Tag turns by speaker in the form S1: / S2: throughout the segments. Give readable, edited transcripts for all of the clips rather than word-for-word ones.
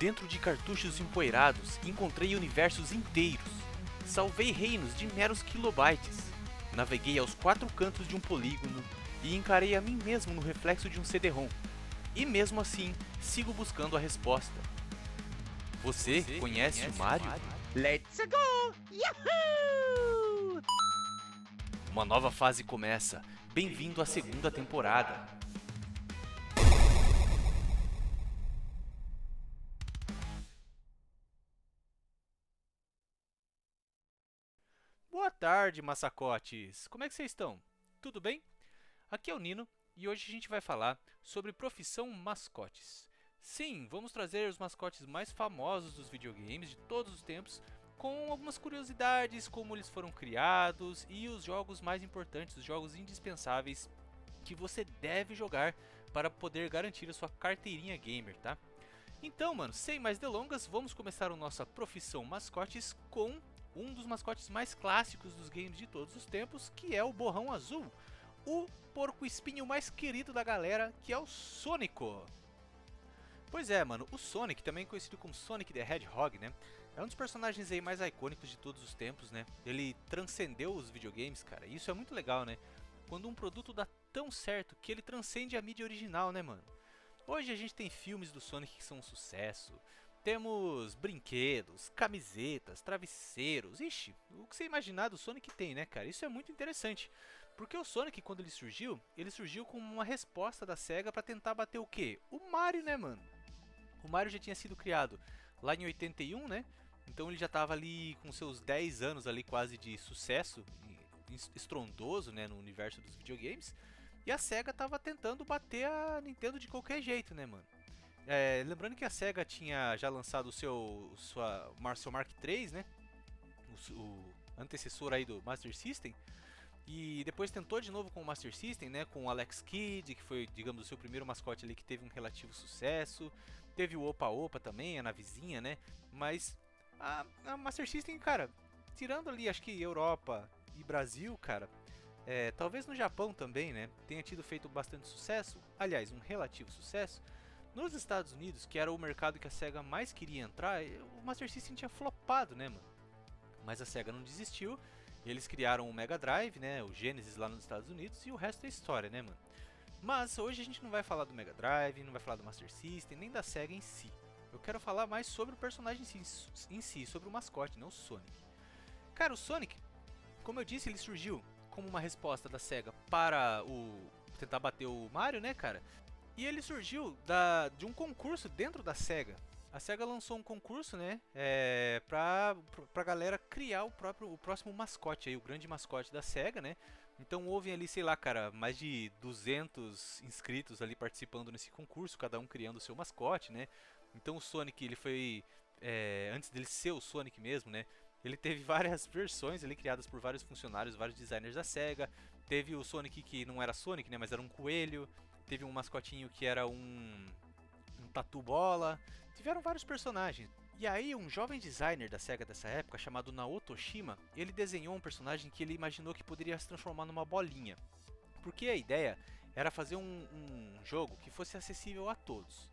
S1: dentro de cartuchos empoeirados, encontrei universos inteiros. Salvei reinos de meros kilobytes. Naveguei aos quatro cantos de um polígono e encarei a mim mesmo no reflexo de um CD-ROM. E mesmo assim, sigo buscando a resposta. Você conhece o Mario?
S2: Let's go! Yahoo!
S1: Uma nova fase começa. Bem-vindo à segunda temporada. Boa tarde, massacotes! Como é que vocês estão? Tudo bem? Aqui é o Nino e hoje a gente vai falar sobre profissão mascotes. Sim, vamos trazer os mascotes mais famosos dos videogames de todos os tempos, com algumas curiosidades, como eles foram criados e os jogos mais importantes, os jogos indispensáveis que você deve jogar para poder garantir a sua carteirinha gamer, tá? Então, mano, sem mais delongas, vamos começar a nossa profissão mascotes com um dos mascotes mais clássicos dos games de todos os tempos, que é o Borrão Azul, o porco-espinho mais querido da galera, que é o Sônico. Pois é, mano, o Sonic, também conhecido como Sonic the Hedgehog, né? É um dos personagens aí mais icônicos de todos os tempos, né? Ele transcendeu os videogames, cara, e isso é muito legal, né? Quando um produto dá tão certo que ele transcende a mídia original, né, mano? Hoje a gente tem filmes do Sonic que são um sucesso, temos brinquedos, camisetas, travesseiros, ixi, o que você imaginar do Sonic tem, né, cara? Isso é muito interessante, porque o Sonic, quando ele surgiu como uma resposta da SEGA pra tentar bater o quê? O Mario, né, mano? O Mario já tinha sido criado lá em 81, né? Então ele já tava ali com seus 10 anos ali quase de sucesso estrondoso, né, no universo dos videogames. E a SEGA tava tentando bater a Nintendo de qualquer jeito, né, mano? Lembrando que a SEGA tinha já lançado seu Mark III, né? O antecessor aí do Master System. E depois tentou de novo com o Master System, né? Com o Alex Kidd, que foi, digamos, o seu primeiro mascote ali que teve um relativo sucesso. Teve o Opa Opa também, a navezinha, né? Mas a Master System, cara, tirando ali, acho que Europa e Brasil, cara, talvez no Japão também, né? Tenha tido feito bastante sucesso. Aliás, um relativo sucesso. Nos Estados Unidos, que era o mercado que a SEGA mais queria entrar, o Master System tinha flopado, né, mano? Mas a SEGA não desistiu. Eles criaram o Mega Drive, né, o Genesis lá nos Estados Unidos, e o resto é história, né, mano? Mas hoje a gente não vai falar do Mega Drive, não vai falar do Master System, nem da SEGA em si. Eu quero falar mais sobre o personagem em si, sobre o mascote, não o Sonic. Cara, o Sonic, como eu disse, ele surgiu como uma resposta da SEGA para tentar bater o Mario, né, cara? E ele surgiu de um concurso dentro da SEGA. A SEGA lançou um concurso, né, pra galera criar o próximo mascote aí, o grande mascote da SEGA, né? Então houve ali, sei lá, cara, mais de 200 inscritos ali participando nesse concurso, cada um criando o seu mascote, né? Então o Sonic, ele foi, antes dele ser o Sonic mesmo, né? Ele teve várias versões ali criadas por vários funcionários, vários designers da SEGA. Teve o Sonic que não era Sonic, né, mas era um coelho. Teve um mascotinho que era um tatu bola. Tiveram vários personagens. E aí, um jovem designer da SEGA dessa época, chamado Naoto Oshima, ele desenhou um personagem que ele imaginou que poderia se transformar numa bolinha. Porque a ideia era fazer um jogo que fosse acessível a todos.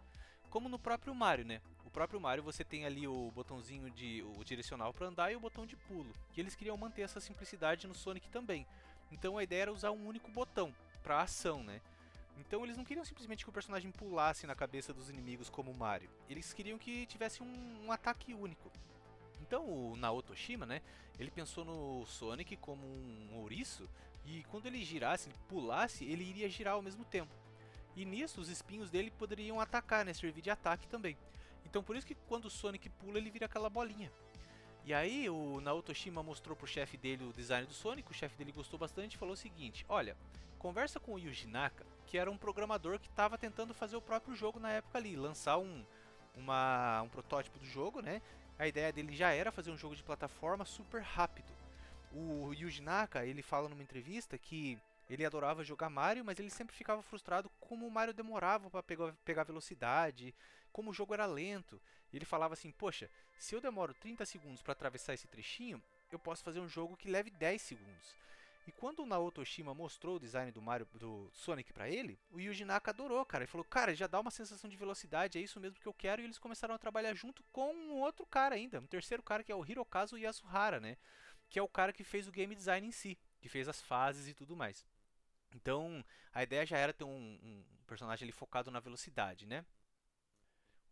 S1: Como no próprio Mario, né? O próprio Mario você tem ali o botãozinho o direcional para andar e o botão de pulo. E eles queriam manter essa simplicidade no Sonic também. Então a ideia era usar um único botão para ação, né? Então eles não queriam simplesmente que o personagem pulasse na cabeça dos inimigos como o Mario. Eles queriam que tivesse um ataque único. Então o Naoto Oshima, né, ele pensou no Sonic como um ouriço e quando ele girasse, ele pulasse, ele iria girar ao mesmo tempo. E nisso os espinhos dele poderiam atacar, né, servir de ataque também. Então por isso que quando o Sonic pula, ele vira aquela bolinha. E aí o Naoto Oshima mostrou pro chefe dele o design do Sonic, o chefe dele gostou bastante e falou o seguinte: olha, conversa com o Yuji Naka, que era um programador que estava tentando fazer o próprio jogo na época ali, lançar um protótipo do jogo, né? A ideia dele já era fazer um jogo de plataforma super rápido. O Yuji Naka, ele fala numa entrevista que ele adorava jogar Mario, mas ele sempre ficava frustrado como o Mario demorava para pegar velocidade, como o jogo era lento. E ele falava assim: poxa, se eu demoro 30 segundos para atravessar esse trechinho, eu posso fazer um jogo que leve 10 segundos. E quando o Naoto Oshima mostrou o design do Sonic pra ele, o Yuji Naka adorou, cara. Ele falou, cara, já dá uma sensação de velocidade, é isso mesmo que eu quero. E eles começaram a trabalhar junto com um outro cara ainda, um terceiro cara que é o Hirokazu Yasuhara, né? Que é o cara que fez o game design em si, que fez as fases e tudo mais. Então, a ideia já era ter um personagem ali focado na velocidade, né?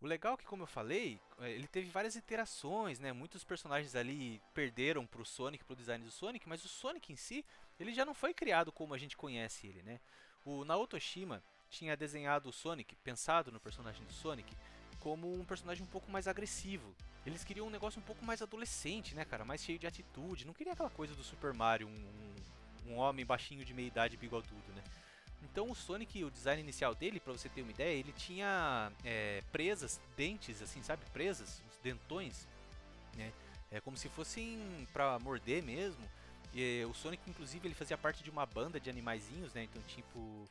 S1: O legal é que, como eu falei, ele teve várias iterações, né? Muitos personagens ali perderam pro Sonic, pro design do Sonic, mas o Sonic em si, ele já não foi criado como a gente conhece ele, né? O Naoto Oshima tinha desenhado o Sonic, pensado no personagem do Sonic, como um personagem um pouco mais agressivo. Eles queriam um negócio um pouco mais adolescente, né, cara? Mais cheio de atitude. Não queria aquela coisa do Super Mario, um homem baixinho de meia idade bigodudo, né? Então o Sonic, o design inicial dele, pra você ter uma ideia, ele tinha presas, dentes, assim, sabe? Presas, uns dentões, né? É como se fossem pra morder mesmo. E o Sonic, inclusive, ele fazia parte de uma banda de animaizinhos, né? Então, tipo,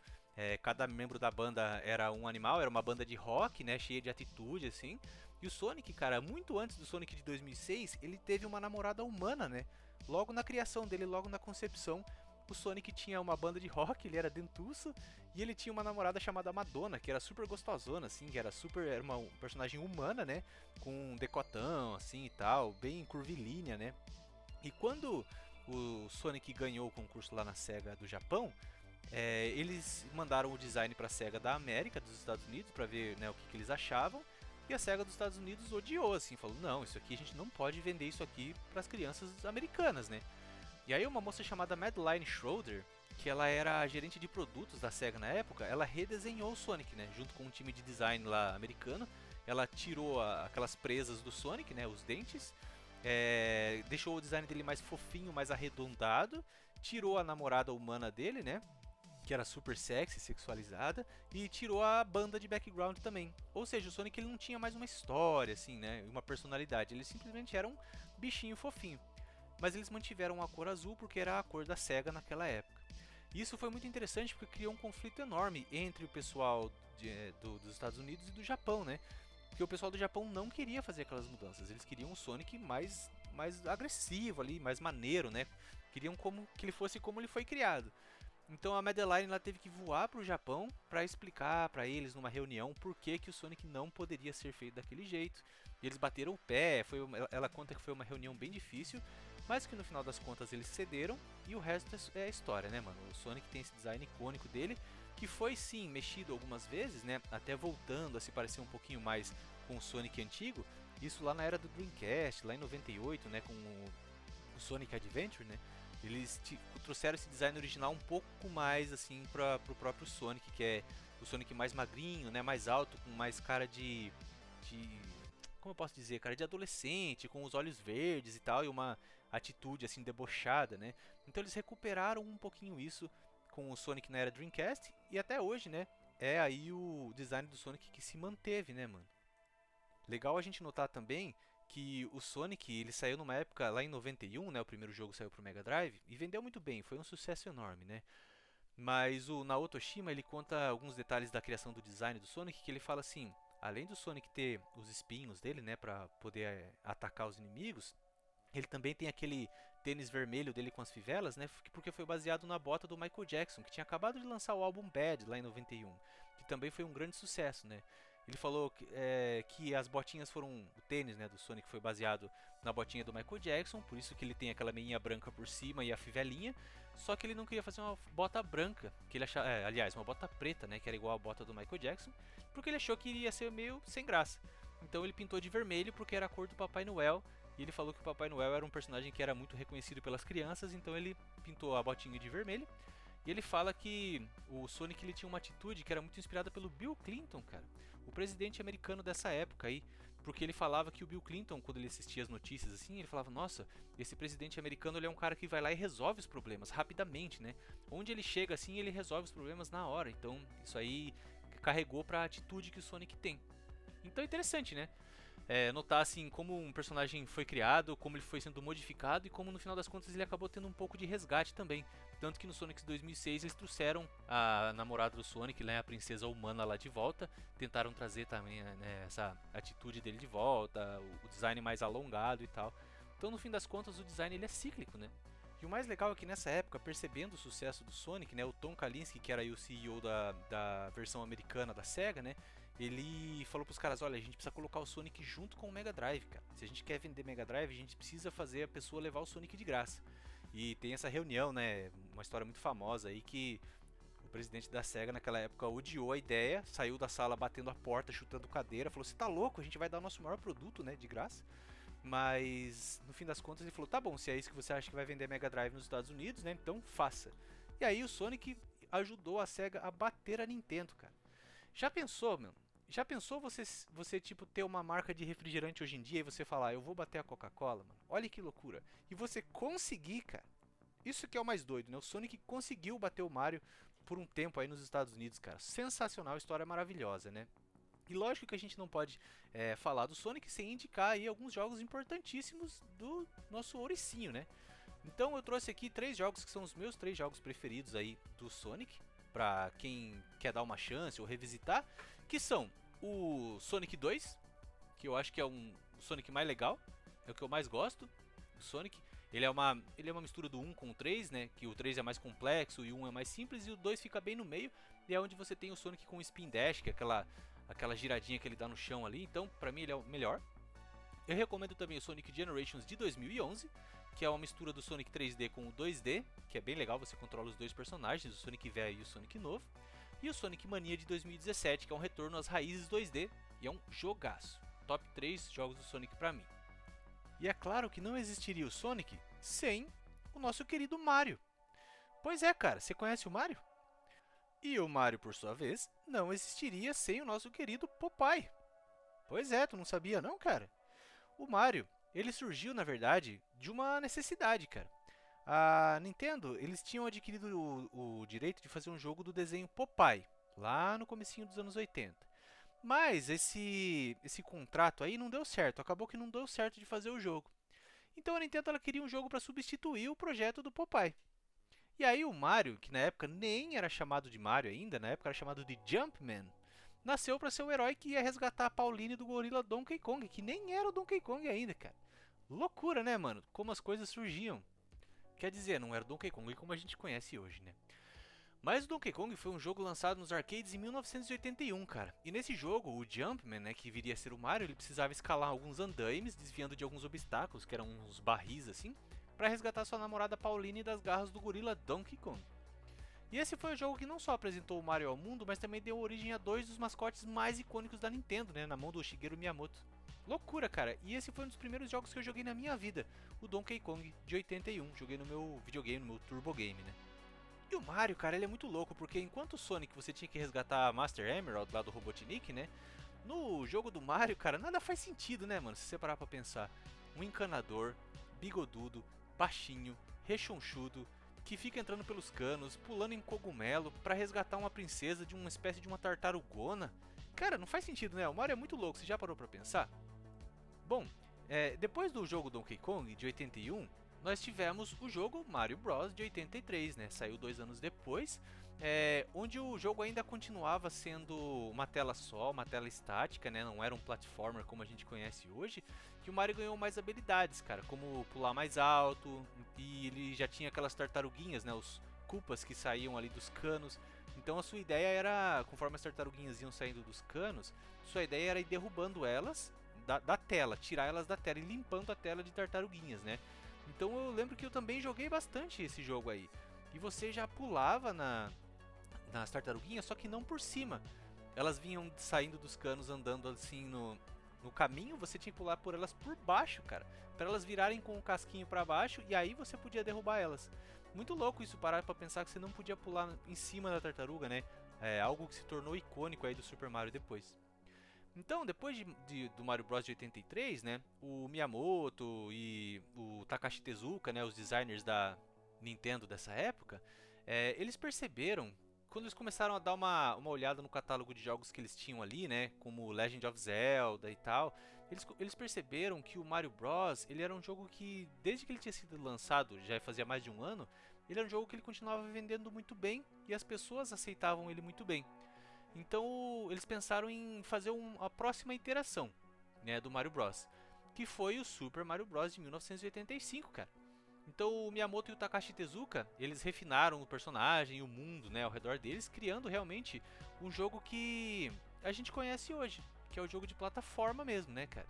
S1: cada membro da banda era um animal, era uma banda de rock, né? Cheia de atitude, assim. E o Sonic, cara, muito antes do Sonic de 2006, ele teve uma namorada humana, né? Logo na criação dele, logo na concepção, o Sonic tinha uma banda de rock, ele era dentuço, e ele tinha uma namorada chamada Madonna, que era super gostosona, assim, que era uma personagem humana, né? Com um decotão, assim e tal, bem curvilínea, né? E quando o Sonic ganhou o concurso lá na SEGA do Japão, eles mandaram o design para a SEGA da América, dos Estados Unidos, para ver, né, o que eles achavam. E a SEGA dos Estados Unidos odiou, assim, falou: não, isso aqui a gente não pode vender isso aqui para as crianças americanas, né? E aí uma moça chamada Madeline Schroeder, que ela era gerente de produtos da SEGA na época, ela redesenhou o Sonic, né, junto com um time de design lá americano. Ela tirou aquelas presas do Sonic, né, os dentes, deixou o design dele mais fofinho, mais arredondado, tirou a namorada humana dele, né, que era super sexy, sexualizada, e tirou a banda de background também. Ou seja, o Sonic ele não tinha mais uma história, assim, né, uma personalidade, ele simplesmente era um bichinho fofinho. Mas eles mantiveram a cor azul porque era a cor da SEGA naquela época. E isso foi muito interessante porque criou um conflito enorme entre o pessoal dos Estados Unidos e do Japão, né? Porque o pessoal do Japão não queria fazer aquelas mudanças, eles queriam um Sonic mais agressivo ali, mais maneiro, né? Queriam que ele fosse como ele foi criado. Então a Madeline ela teve que voar para o Japão para explicar para eles numa reunião por que, que o Sonic não poderia ser feito daquele jeito. E eles bateram o pé, ela conta que foi uma reunião bem difícil, mas que no final das contas eles cederam e o resto é história, né, mano? O Sonic tem esse design icônico dele, que foi sim mexido algumas vezes, né? Até voltando a se parecer um pouquinho mais com o Sonic antigo. Isso lá na era do Dreamcast, lá em 98, né, com o Sonic Adventure, né? Eles trouxeram esse design original um pouco mais assim para o próprio Sonic, que é o Sonic mais magrinho, né, mais alto, com mais cara de como eu posso dizer, cara, de adolescente, com os olhos verdes e tal, e uma atitude assim debochada, né? Então eles recuperaram um pouquinho isso com o Sonic na era Dreamcast e até hoje, né? É aí o design do Sonic que se manteve, né, mano? Legal a gente notar também que o Sonic ele saiu numa época lá em 91, né? O primeiro jogo saiu pro Mega Drive e vendeu muito bem, foi um sucesso enorme, né? Mas o Naoto Oshima ele conta alguns detalhes da criação do design do Sonic que ele fala assim: além do Sonic ter os espinhos dele, né, para poder atacar os inimigos, ele também tem aquele tênis vermelho dele com as fivelas, né? Porque foi baseado na bota do Michael Jackson, que tinha acabado de lançar o álbum Bad lá em 91, que também foi um grande sucesso, né? Ele falou que as botinhas foram. O tênis, né, do Sonic foi baseado na botinha do Michael Jackson, por isso que ele tem aquela meinha branca por cima e a fivelinha. Só que ele não queria fazer uma bota branca, que ele achava, aliás, uma bota preta, né, que era igual a bota do Michael Jackson, porque ele achou que iria ser meio sem graça. Então ele pintou de vermelho porque era a cor do Papai Noel. E ele falou que o Papai Noel era um personagem que era muito reconhecido pelas crianças, então ele pintou a botinha de vermelho. E ele fala que o Sonic ele tinha uma atitude que era muito inspirada pelo Bill Clinton, cara, o presidente americano dessa época aí, porque ele falava que o Bill Clinton, quando ele assistia as notícias assim, ele falava: nossa, esse presidente americano ele é um cara que vai lá e resolve os problemas rapidamente, né? Onde ele chega assim, ele resolve os problemas na hora. Então isso aí carregou para a atitude que o Sonic tem. Então é interessante, né? Notar assim como um personagem foi criado, como ele foi sendo modificado e como no final das contas ele acabou tendo um pouco de resgate também. Tanto que no Sonic 2006 eles trouxeram a namorada do Sonic, né, a princesa humana lá de volta, tentaram trazer também, né, essa atitude dele de volta, o design mais alongado e tal. Então no fim das contas o design ele é cíclico, né? E o mais legal é que nessa época, percebendo o sucesso do Sonic, né, o Tom Kalinske, que era aí o CEO da versão americana da SEGA, né, ele falou pros caras, olha, a gente precisa colocar o Sonic junto com o Mega Drive, cara. Se a gente quer vender Mega Drive, a gente precisa fazer a pessoa levar o Sonic de graça. E tem essa reunião, né, uma história muito famosa aí que o presidente da SEGA naquela época odiou a ideia, saiu da sala batendo a porta, chutando cadeira, falou, você tá louco, a gente vai dar o nosso maior produto, né, de graça. Mas no fim das contas ele falou, tá bom, se é isso que você acha que vai vender Mega Drive nos Estados Unidos, né, então faça. E aí o Sonic ajudou a SEGA a bater a Nintendo, cara. Já pensou, meu? Já pensou você tipo ter uma marca de refrigerante hoje em dia e você falar, eu vou bater a Coca-Cola, mano? Olha que loucura. E você conseguir, cara. Isso que é o mais doido, né? O Sonic conseguiu bater o Mario por um tempo aí nos Estados Unidos, cara. Sensacional, história maravilhosa, né? E lógico que a gente não pode falar do Sonic sem indicar aí alguns jogos importantíssimos do nosso ouricinho, né? Então eu trouxe aqui 3 jogos que são os meus 3 jogos preferidos aí do Sonic, pra quem quer dar uma chance ou revisitar, que são o Sonic 2, que eu acho que é o Sonic mais legal, é o que eu mais gosto do Sonic. Ele é uma mistura do 1 com o 3, né? Que o 3 é mais complexo e o 1 é mais simples e o 2 fica bem no meio. E é onde você tem o Sonic com o Spin Dash, que é aquela giradinha que ele dá no chão ali. Então, pra mim ele é o melhor. Eu recomendo também o Sonic Generations de 2011, que é uma mistura do Sonic 3D com o 2D, que é bem legal, você controla os dois personagens, o Sonic velho e o Sonic novo. E o Sonic Mania de 2017, que é um retorno às raízes 2D e é um jogaço. Top 3 jogos do Sonic pra mim. E é claro que não existiria o Sonic sem o nosso querido Mario. Pois é, cara, você conhece o Mario? E o Mario, por sua vez, não existiria sem o nosso querido Popeye. Pois é, tu não sabia não, cara? O Mario, ele surgiu, na verdade, de uma necessidade, cara. A Nintendo, eles tinham adquirido o direito de fazer um jogo do desenho Popeye, lá no comecinho dos anos 80. Mas esse contrato aí não deu certo, acabou que não deu certo de fazer o jogo. Então a Nintendo ela queria um jogo para substituir o projeto do Popeye. E aí o Mario, que na época nem era chamado de Mario ainda, na época era chamado de Jumpman, nasceu para ser o herói que ia resgatar a Pauline do gorila Donkey Kong, que nem era o Donkey Kong ainda, cara. Loucura, né, mano? Como as coisas surgiam. Quer dizer, não era o Donkey Kong como a gente conhece hoje, né? Mas o Donkey Kong foi um jogo lançado nos arcades em 1981, cara. E nesse jogo, o Jumpman, né, que viria a ser o Mario, ele precisava escalar alguns andaimes, desviando de alguns obstáculos, que eram uns barris assim, para resgatar sua namorada Pauline das garras do gorila Donkey Kong. E esse foi o jogo que não só apresentou o Mario ao mundo, mas também deu origem a 2 dos mascotes mais icônicos da Nintendo, né, na mão do Shigeru Miyamoto. Loucura, cara. E esse foi um dos primeiros jogos que eu joguei na minha vida, o Donkey Kong de 81. Joguei no meu videogame, no meu Turbo Game, né? E o Mario, cara, ele é muito louco, porque enquanto o Sonic você tinha que resgatar a Master Emerald lá do Robotnik, né? No jogo do Mario, cara, nada faz sentido, né, mano? Se você parar pra pensar. Um encanador, bigodudo, baixinho, rechonchudo, que fica entrando pelos canos, pulando em cogumelo pra resgatar uma princesa de uma espécie de uma tartarugona. Cara, não faz sentido, né? O Mario é muito louco, você já parou pra pensar? Bom, depois do jogo Donkey Kong de 81, nós tivemos o jogo Mario Bros de 83, né? Saiu 2 anos depois, onde o jogo ainda continuava sendo uma tela só, uma tela estática, né? Não era um platformer como a gente conhece hoje. Que o Mario ganhou mais habilidades, cara, como pular mais alto, e ele já tinha aquelas tartaruguinhas, né? Os Koopas que saíam ali dos canos. Então a sua ideia era, conforme as tartaruguinhas iam saindo dos canos, sua ideia era ir derrubando elas da tela, tirar elas da tela e limpando a tela de tartaruguinhas, né? Então eu lembro que eu também joguei bastante esse jogo aí. E você já pulava nas tartaruguinhas, só que não por cima. Elas vinham saindo dos canos andando assim no caminho, você tinha que pular por elas por baixo, cara. Para elas virarem com o casquinho para baixo e aí você podia derrubar elas. Muito louco isso, parar pra pensar que você não podia pular em cima da tartaruga, né? É algo que se tornou icônico aí do Super Mario depois. Então, depois do Mario Bros de 83, né, o Miyamoto e o Takashi Tezuka, né, os designers da Nintendo dessa época, eles perceberam, quando eles começaram a dar uma olhada no catálogo de jogos que eles tinham ali, né, como Legend of Zelda e tal, eles perceberam que o Mario Bros, ele era um jogo que, desde que ele tinha sido lançado, já fazia mais de um ano, ele era um jogo que ele continuava vendendo muito bem e as pessoas aceitavam ele muito bem. Então eles pensaram em fazer a próxima iteração, né, do Mario Bros, que foi o Super Mario Bros de 1985, cara. Então o Miyamoto e o Takashi Tezuka, eles refinaram o personagem e o mundo, né, ao redor deles, criando realmente um jogo que a gente conhece hoje, que é o jogo de plataforma mesmo, né, cara?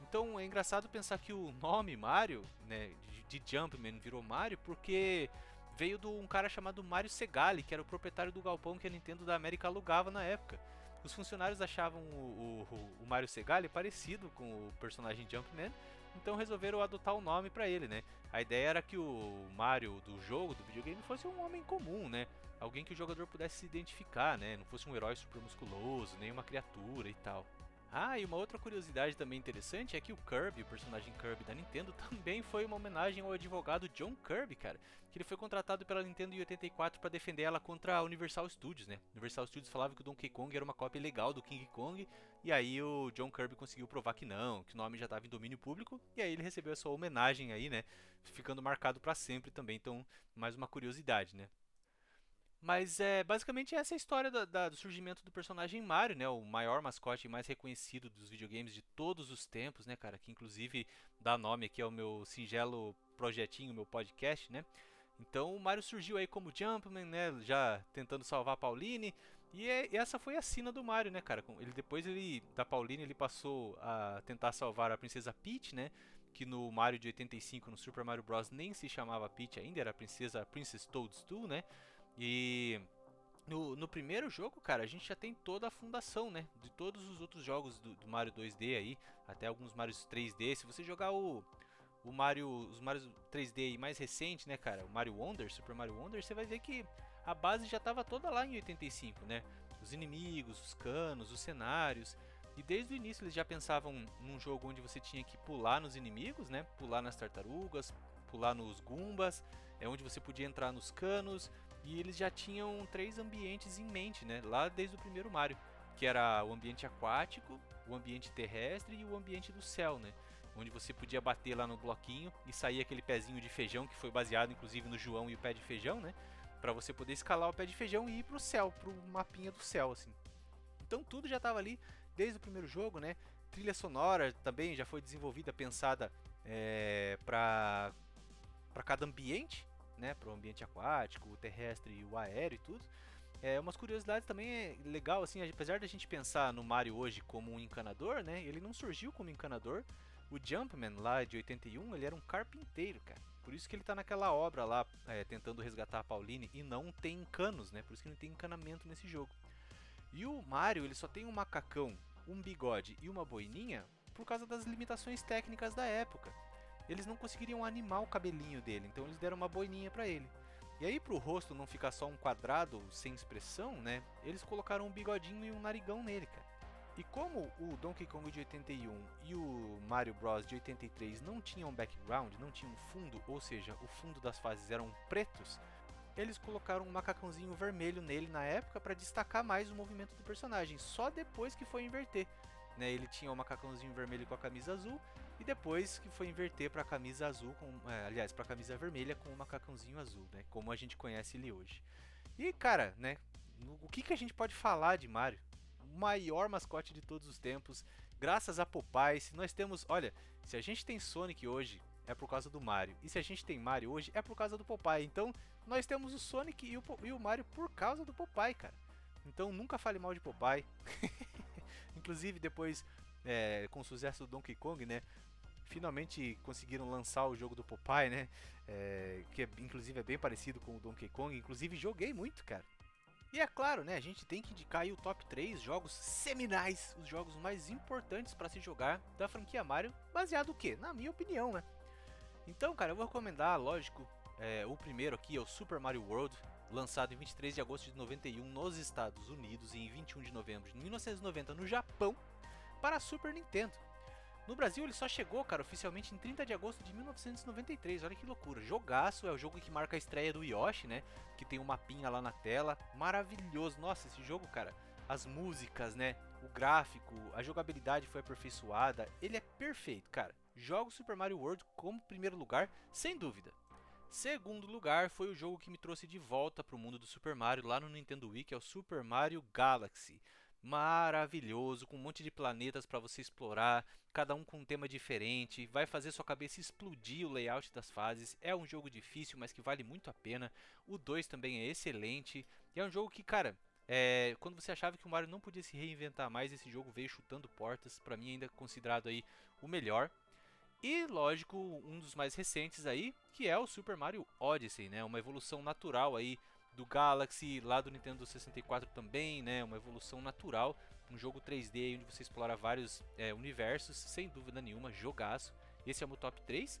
S1: Então é engraçado pensar que o nome Mario, né, de Jumpman virou Mario porque veio de um cara chamado Mario Segale, que era o proprietário do galpão que a Nintendo da América alugava na época. Os funcionários achavam o Mario Segale parecido com o personagem Jumpman, então resolveram adotar o nome para ele, né? A ideia era que o Mario do jogo, do videogame, fosse um homem comum, né? Alguém que o jogador pudesse se identificar, né? Não fosse um herói super musculoso, nem uma criatura e tal. Ah, e uma outra curiosidade também interessante é que o Kirby, o personagem Kirby da Nintendo, também foi uma homenagem ao advogado John Kirby, cara. Que ele foi contratado pela Nintendo em 84 para defender ela contra a Universal Studios, né? Universal Studios falava que o Donkey Kong era uma cópia legal do King Kong, e aí o John Kirby conseguiu provar que não, que o nome já estava em domínio público, e aí ele recebeu essa homenagem aí, né? Ficando marcado para sempre também, então mais uma curiosidade, né? Mas é basicamente essa é a história do surgimento do personagem Mario, né? O maior mascote mais reconhecido dos videogames de todos os tempos, né, cara? Que inclusive dá nome aqui ao meu singelo projetinho, meu podcast, né? Então o Mario surgiu aí como Jumpman, né? Já tentando salvar a Pauline. E essa foi a sina do Mario, né, cara? Ele depois da Pauline ele passou a tentar salvar a Princesa Peach, né? Que no Mario de 85, no Super Mario Bros. Nem se chamava Peach ainda, era a Princess Toadstool, né? E no primeiro jogo, cara, a gente já tem toda a fundação, né? De todos os outros jogos do Mario 2D aí, até alguns Marios 3D. Se você jogar o Mario, os Marios 3D aí mais recente, né, cara? O Mario Wonder, Super Mario Wonder, você vai ver que a base já estava toda lá em 85, né? Os inimigos, os canos, os cenários. E desde o início eles já pensavam num jogo onde você tinha que pular nos inimigos, né? Pular nas tartarugas, pular nos Goombas, é onde você podia entrar nos canos. E eles já tinham 3 ambientes em mente, né? Lá desde o primeiro Mario, que era o ambiente aquático, o ambiente terrestre e o ambiente do céu, né? Onde você podia bater lá no bloquinho e sair aquele pezinho de feijão que foi baseado inclusive no João e o pé de feijão, né? Para você poder escalar o pé de feijão e ir pro céu, pro mapinha do céu, assim. Então tudo já estava ali desde o primeiro jogo, né? Trilha sonora também já foi desenvolvida, pensada para cada ambiente, né? Para o ambiente aquático, o terrestre e o aéreo e tudo. Umas curiosidades também é legal, assim, apesar da gente pensar no Mario hoje como um encanador, né? Ele não surgiu como encanador. O Jumpman lá de 81, ele era um carpinteiro, cara. Por isso que ele tá naquela obra lá, tentando resgatar a Pauline e não tem canos, né? Por isso que não tem encanamento nesse jogo. E o Mario, ele só tem um macacão, um bigode e uma boininha por causa das limitações técnicas da época. Eles não conseguiriam animar o cabelinho dele, então eles deram uma boininha pra ele. E aí pro rosto não ficar só um quadrado sem expressão, né? Eles colocaram um bigodinho e um narigão nele, cara. E como o Donkey Kong de 81 e o Mario Bros de 83 não tinham background, não tinham fundo, ou seja, o fundo das fases eram pretos, eles colocaram um macacãozinho vermelho nele na época para destacar mais o movimento do personagem, só depois que foi inverter. Né, ele tinha o macacãozinho vermelho com a camisa azul e depois que foi inverter para a camisa azul, aliás, para a camisa vermelha com o macacãozinho azul, né, como a gente conhece ele hoje. E cara, né, o que a gente pode falar de Mario? O maior mascote de todos os tempos, graças a Popeye. Se nós temos, olha, se a gente tem Sonic hoje é por causa do Mario, e se a gente tem Mario hoje é por causa do Popeye. Então nós temos o Sonic e o Mario por causa do Popeye, cara. Então nunca fale mal de Popeye. Inclusive depois, com o sucesso do Donkey Kong, né? Finalmente conseguiram lançar o jogo do Popeye, né? Que inclusive é bem parecido com o Donkey Kong. Inclusive joguei muito, cara. E é claro, né? A gente tem que indicar aí o top 3 jogos seminais, os jogos mais importantes para se jogar da franquia Mario, baseado o quê? Na minha opinião, né? Então, cara, eu vou recomendar, lógico, o primeiro aqui é o Super Mario World, lançado em 23 de agosto de 91 nos Estados Unidos e em 21 de novembro de 1990 no Japão, para a Super Nintendo. No Brasil ele só chegou, cara, oficialmente em 30 de agosto de 1993, olha que loucura. Jogaço, é o jogo que marca a estreia do Yoshi, né, que tem um mapinha lá na tela, maravilhoso. Nossa, esse jogo, cara, as músicas, né, o gráfico, a jogabilidade foi aperfeiçoada, ele é perfeito, cara. Jogo Super Mario World como primeiro lugar, sem dúvida. Segundo lugar foi o jogo que me trouxe de volta para o mundo do Super Mario lá no Nintendo Wii, que é o Super Mario Galaxy. maravilhoso, com um monte de planetas para você explorar, cada um com um tema diferente, vai fazer sua cabeça explodir o layout das fases. É um jogo difícil, mas que vale muito a pena. O 2 também é excelente, e é um jogo que, cara, quando você achava que o Mario não podia se reinventar mais, esse jogo veio chutando portas, pra mim ainda é considerado aí o melhor. E lógico, um dos mais recentes aí, que é o Super Mario Odyssey, né? Uma evolução natural aí do Galaxy, lá do Nintendo 64 também, né? Uma evolução natural, um jogo 3D onde você explora vários universos, sem dúvida nenhuma, jogaço. Esse é o meu top 3.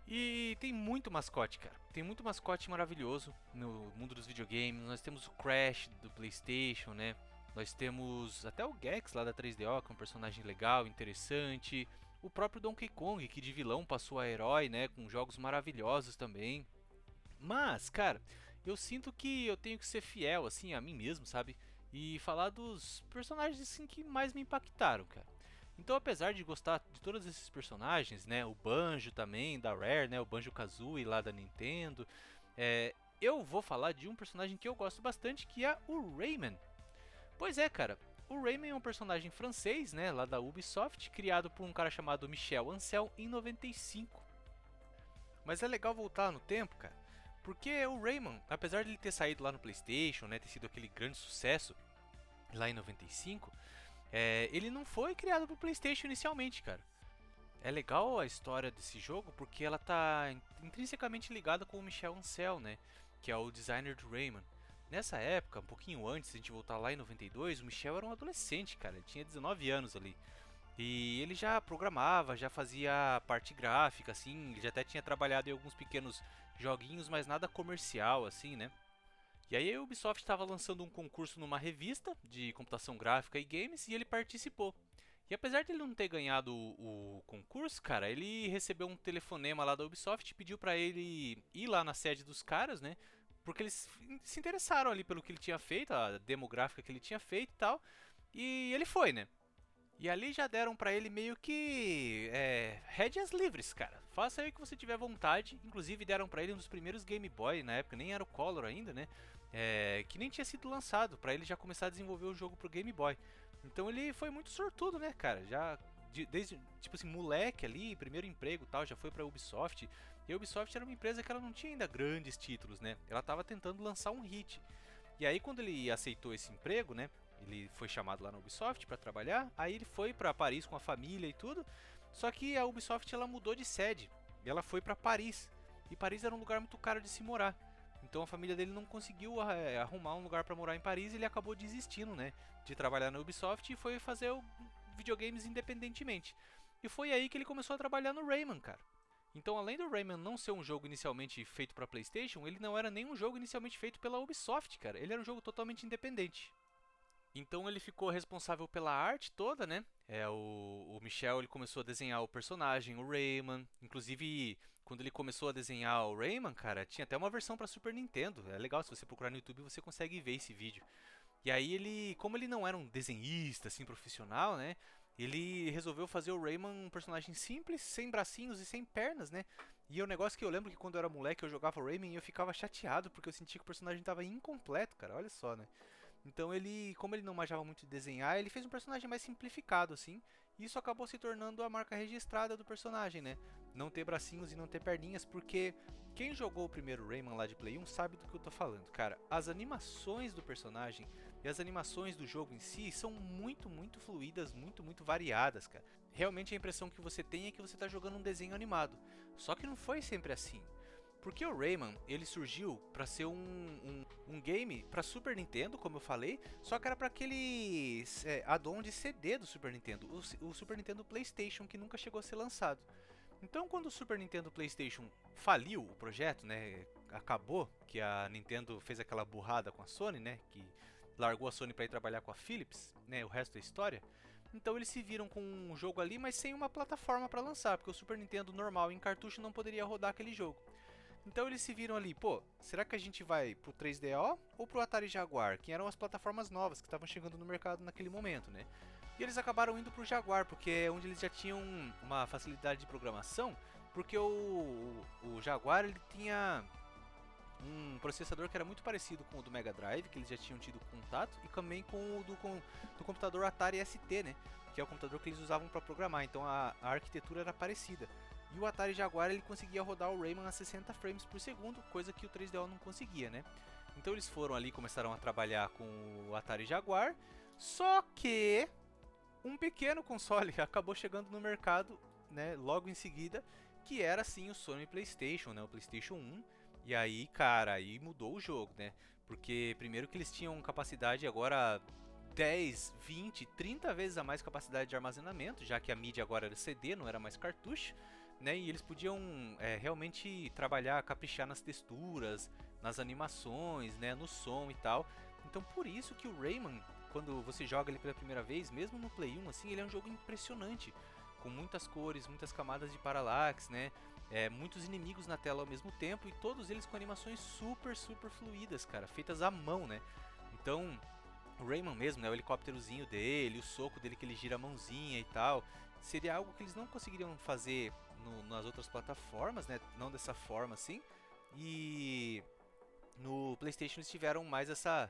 S1: E tem muito mascote, cara. Tem muito mascote maravilhoso no mundo dos videogames. Nós temos o Crash do PlayStation, né? Nós temos até o Gex lá da 3DO, que é um personagem legal, interessante. O próprio Donkey Kong, que de vilão passou a herói, né? Com jogos maravilhosos também. Mas, cara, eu sinto que eu tenho que ser fiel, assim, a mim mesmo, sabe? E falar dos personagens, assim, que mais me impactaram, cara. Então, apesar de gostar de todos esses personagens, né? O Banjo também, da Rare, né? O Banjo-Kazooie lá da Nintendo. Eu vou falar de um personagem que eu gosto bastante, que é o Rayman. Pois é, cara. O Rayman é um personagem francês, né? Lá da Ubisoft, criado por um cara chamado Michel Ancel em 95. Mas é legal voltar no tempo, cara, porque o Rayman, apesar de ele ter saído lá no PlayStation, né, ter sido aquele grande sucesso lá em 95, ele não foi criado pro PlayStation inicialmente, cara. É legal a história desse jogo porque ela tá intrinsecamente ligada com o Michel Ancel, né, que é o designer do Rayman. Nessa época, um pouquinho antes, se a gente voltar lá em 92, o Michel era um adolescente, cara, ele tinha 19 anos ali. E ele já programava, já fazia parte gráfica, assim, ele já até tinha trabalhado em alguns pequenos joguinhos, mas nada comercial, assim, né? E aí a Ubisoft estava lançando um concurso numa revista de computação gráfica e games e ele participou. E apesar de ele não ter ganhado o concurso, cara, ele recebeu um telefonema lá da Ubisoft e pediu pra ele ir lá na sede dos caras, né? Porque eles se interessaram ali pelo que ele tinha feito, a demográfica que ele tinha feito e tal. E ele foi, né? E ali já deram pra ele meio que rédeas livres, cara. Faça aí o que você tiver vontade. Inclusive deram pra ele um dos primeiros Game Boy na época, nem era o Color ainda, né? Que nem tinha sido lançado, pra ele já começar a desenvolver o jogo pro Game Boy. Então ele foi muito sortudo, né, cara? Já desde tipo assim, moleque ali, primeiro emprego, e tal, já foi pra Ubisoft. E a Ubisoft era uma empresa que ela não tinha ainda grandes títulos, né? Ela tava tentando lançar um hit. E aí quando ele aceitou esse emprego, né? Ele foi chamado lá na Ubisoft para trabalhar, aí ele foi para Paris com a família e tudo. Só que a Ubisoft ela mudou de sede, e ela foi para Paris. E Paris era um lugar muito caro de se morar. Então a família dele não conseguiu arrumar um lugar para morar em Paris, e ele acabou desistindo, né, de trabalhar na Ubisoft e foi fazer videogames independentemente. E foi aí que ele começou a trabalhar no Rayman, cara. Então, além do Rayman não ser um jogo inicialmente feito para PlayStation, ele não era nem um jogo inicialmente feito pela Ubisoft, cara. Ele era um jogo totalmente independente. Então ele ficou responsável pela arte toda, né? O Michel ele começou a desenhar o personagem, o Rayman. Inclusive, quando ele começou a desenhar o Rayman, cara, tinha até uma versão para Super Nintendo. É legal, se você procurar no YouTube você consegue ver esse vídeo. E aí ele, como ele não era um desenhista assim profissional, né? Ele resolveu fazer o Rayman um personagem simples, sem bracinhos e sem pernas, né? E é um negócio que eu lembro que quando eu era moleque eu jogava o Rayman e eu ficava chateado porque eu sentia que o personagem estava incompleto, cara. Olha só, né? Então ele, como ele não manjava muito de desenhar, ele fez um personagem mais simplificado assim. E isso acabou se tornando a marca registrada do personagem, né? Não ter bracinhos e não ter perninhas, porque quem jogou o primeiro Rayman lá de Play 1 sabe do que eu tô falando, cara. As animações do personagem e as animações do jogo em si são muito fluídas, muito variadas, cara. Realmente a impressão que você tem é que você tá jogando um desenho animado. Só que não foi sempre assim. Porque o Rayman, ele surgiu para ser um game para Super Nintendo, como eu falei, só que era para aquele add-on de CD do Super Nintendo, o Super Nintendo PlayStation, que nunca chegou a ser lançado. Então, quando o Super Nintendo PlayStation faliu o projeto, né, acabou, que a Nintendo fez aquela burrada com a Sony, né, que largou a Sony para ir trabalhar com a Philips, né, o resto é história. Então eles se viram com um jogo ali, mas sem uma plataforma para lançar, porque o Super Nintendo normal em cartucho não poderia rodar aquele jogo. Então eles se viram ali, pô, será que a gente vai pro 3DO ou pro Atari Jaguar, que eram as plataformas novas que estavam chegando no mercado naquele momento, né? E eles acabaram indo pro Jaguar, porque é onde eles já tinham uma facilidade de programação, porque o Jaguar ele tinha um processador que era muito parecido com o do Mega Drive, que eles já tinham tido contato, e também com o do computador Atari ST, né? Que é o computador que eles usavam para programar, então a arquitetura era parecida. E o Atari Jaguar ele conseguia rodar o Rayman a 60 frames por segundo, coisa que o 3DO não conseguia, né? Então eles foram ali, começaram a trabalhar com o Atari Jaguar, só que um pequeno console acabou chegando no mercado, né, logo em seguida, que era sim o Sony PlayStation, né, o PlayStation 1. E aí, cara, aí mudou o jogo, né? Porque primeiro que eles tinham capacidade agora 10, 20, 30 vezes a mais capacidade de armazenamento, já que a mídia agora era CD, não era mais cartucho, né? E eles podiam realmente trabalhar, caprichar nas texturas, nas animações, né, no som e tal. Então por isso que o Rayman, quando você joga ele pela primeira vez, mesmo no Play 1, assim, ele é um jogo impressionante, com muitas cores, muitas camadas de parallax, né? Muitos inimigos na tela ao mesmo tempo e todos eles com animações super fluidas, cara, feitas à mão, né? Então, o Rayman mesmo, né, o helicópterozinho dele, o soco dele que ele gira a mãozinha e tal, seria algo que eles não conseguiriam fazer nas outras plataformas, né? Não dessa forma assim. E no PlayStation eles tiveram mais essa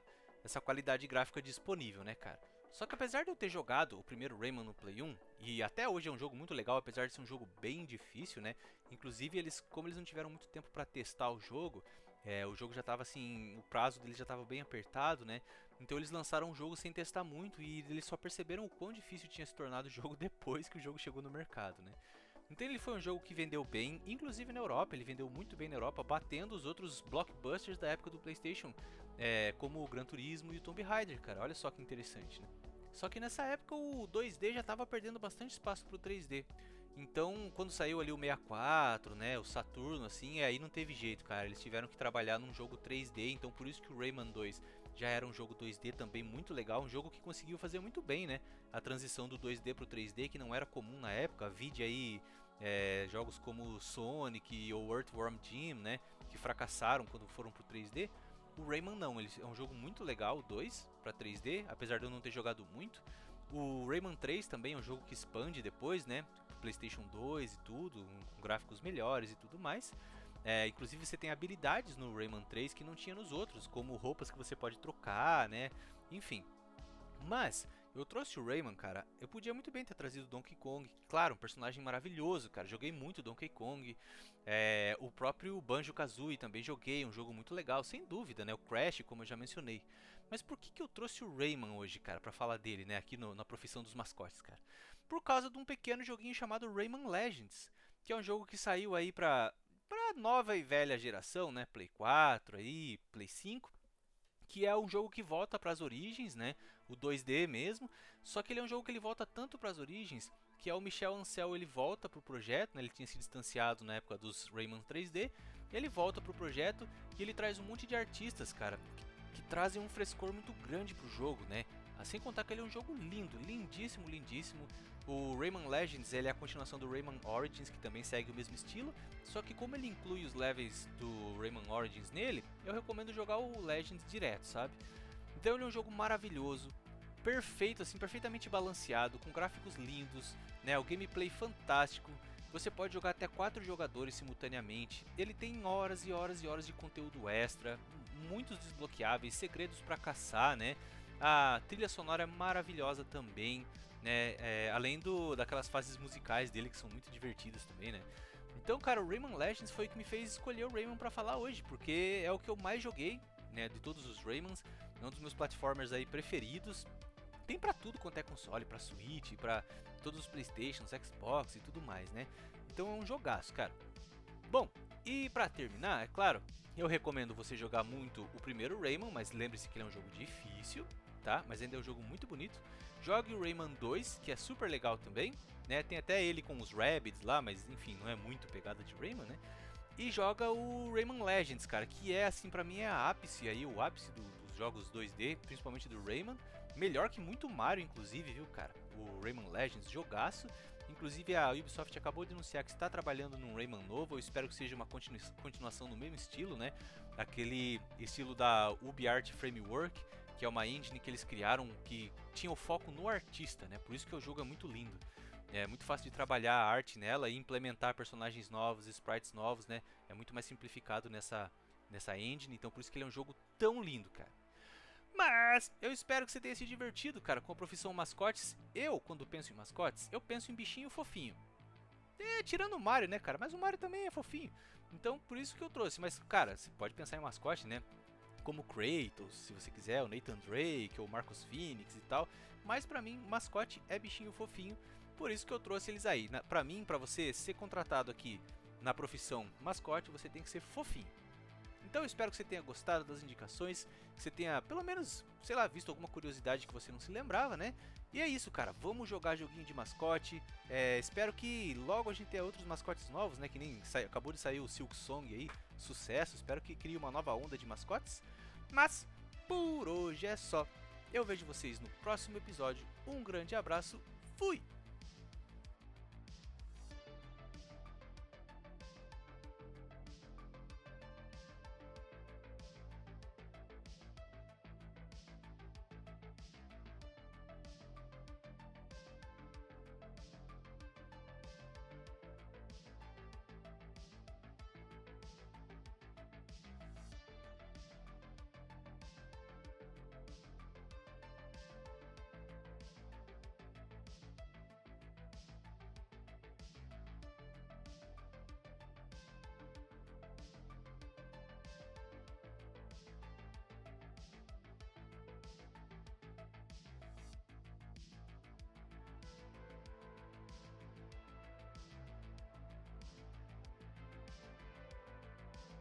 S1: qualidade gráfica disponível, né, cara? Só que apesar de eu ter jogado o primeiro Rayman no Play 1, e até hoje é um jogo muito legal, apesar de ser um jogo bem difícil, né? Inclusive, como eles não tiveram muito tempo para testar o jogo já estava assim, o prazo dele já estava bem apertado, né? Então eles lançaram o jogo sem testar muito e eles só perceberam o quão difícil tinha se tornado o jogo depois que o jogo chegou no mercado, né? Então ele foi um jogo que vendeu bem, inclusive na Europa, ele vendeu muito bem na Europa, batendo os outros blockbusters da época do PlayStation, como o Gran Turismo e o Tomb Raider, cara. Olha só que interessante, né? Só que nessa época o 2D já estava perdendo bastante espaço pro 3D. Então, quando saiu ali o 64, né, o Saturno, assim, aí não teve jeito, cara. Eles tiveram que trabalhar num jogo 3D, então por isso que o Rayman 2 já era um jogo 2D também muito legal, um jogo que conseguiu fazer muito bem, né, a transição do 2D pro 3D, que não era comum na época. Vide aí jogos como Sonic ou Earthworm Jim, né, que fracassaram quando foram pro 3D. O Rayman não, ele é um jogo muito legal, o 2 para 3D, apesar de eu não ter jogado muito. O Rayman 3 também é um jogo que expande depois, né? PlayStation 2 e tudo, com gráficos melhores e tudo mais. Inclusive você tem habilidades no Rayman 3 que não tinha nos outros, como roupas que você pode trocar, né? Enfim. Mas eu trouxe o Rayman, cara. Eu podia muito bem ter trazido o Donkey Kong. Claro, um personagem maravilhoso, cara. Joguei muito Donkey Kong. O próprio Banjo-Kazooie também joguei. Um jogo muito legal, sem dúvida, né? O Crash, como eu já mencionei. Mas por que eu trouxe o Rayman hoje, cara, pra falar dele, né? Aqui na profissão dos mascotes, cara. Por causa de um pequeno joguinho chamado Rayman Legends. Que é um jogo que saiu aí pra nova e velha geração, né? Play 4 aí, Play 5, que é um jogo que volta para as origens, né? O 2D mesmo. Só que ele é um jogo que ele volta tanto para as origens que é o Michel Ancel, ele volta pro projeto, né? Ele tinha se distanciado na época dos Rayman 3D. Ele volta pro projeto e ele traz um monte de artistas, cara, que trazem um frescor muito grande pro jogo, né? Sem contar que ele é um jogo lindo, lindíssimo, lindíssimo. O Rayman Legends ele é a continuação do Rayman Origins, que também segue o mesmo estilo. Só que como ele inclui os levels do Rayman Origins nele, eu recomendo jogar o Legends direto, sabe? Então ele é um jogo maravilhoso, perfeito, assim, perfeitamente balanceado, com gráficos lindos, né? O gameplay fantástico. Você pode jogar até 4 jogadores simultaneamente. Ele tem horas e horas e horas de conteúdo extra, muitos desbloqueáveis, segredos para caçar, né? A trilha sonora é maravilhosa também, né? Além daquelas fases musicais dele que são muito divertidas também, né? Então, cara, o Rayman Legends foi o que me fez escolher o Rayman para falar hoje, porque é o que eu mais joguei, né? De todos os Raymans, é um dos meus platformers aí preferidos. Tem pra tudo quanto é console, pra Switch, pra todos os Playstations, Xbox e tudo mais, né? Então é um jogaço, cara. Bom, e pra terminar, é claro, eu recomendo você jogar muito o primeiro Rayman, mas lembre-se que ele é um jogo difícil, tá? Mas ainda é um jogo muito bonito. Jogue o Rayman 2, que é super legal também, né? Tem até ele com os Rabbids lá, mas enfim, não é muito pegada de Rayman, né? E joga o Rayman Legends, cara, que é assim, pra mim é a ápice aí, o ápice dos jogos 2D, principalmente do Rayman. Melhor que muito Mario, inclusive, viu, cara? O Rayman Legends, jogaço. Inclusive a Ubisoft acabou de anunciar que está trabalhando num Rayman novo. Eu espero que seja uma continuação no mesmo estilo, né? Aquele estilo da UbiArt Framework, que é uma engine que eles criaram que tinha o foco no artista, né? Por isso que o jogo é muito lindo. É muito fácil de trabalhar a arte nela e implementar personagens novos, sprites novos, né? É muito mais simplificado nessa engine, então por isso que ele é um jogo tão lindo, cara. Mas eu espero que você tenha se divertido, cara, com a profissão mascotes. Eu, quando penso em mascotes, eu penso em bichinho fofinho. Tirando o Mario, né, cara? Mas o Mario também é fofinho. Então, por isso que eu trouxe. Mas, cara, você pode pensar em mascote, né? Como Kratos, se você quiser, o Nathan Drake, ou Marcus Phoenix e tal. Mas pra mim, mascote é bichinho fofinho. Por isso que eu trouxe eles aí. Pra mim, pra você ser contratado aqui na profissão mascote, você tem que ser fofinho. Então eu espero que você tenha gostado das indicações, que você tenha pelo menos, sei lá, visto alguma curiosidade que você não se lembrava, né? E é isso, cara, vamos jogar joguinho de mascote, espero que logo a gente tenha outros mascotes novos, né? Que nem acabou de sair o Silk Song aí, sucesso, espero que crie uma nova onda de mascotes. Mas, por hoje é só, eu vejo vocês no próximo episódio, um grande abraço, fui!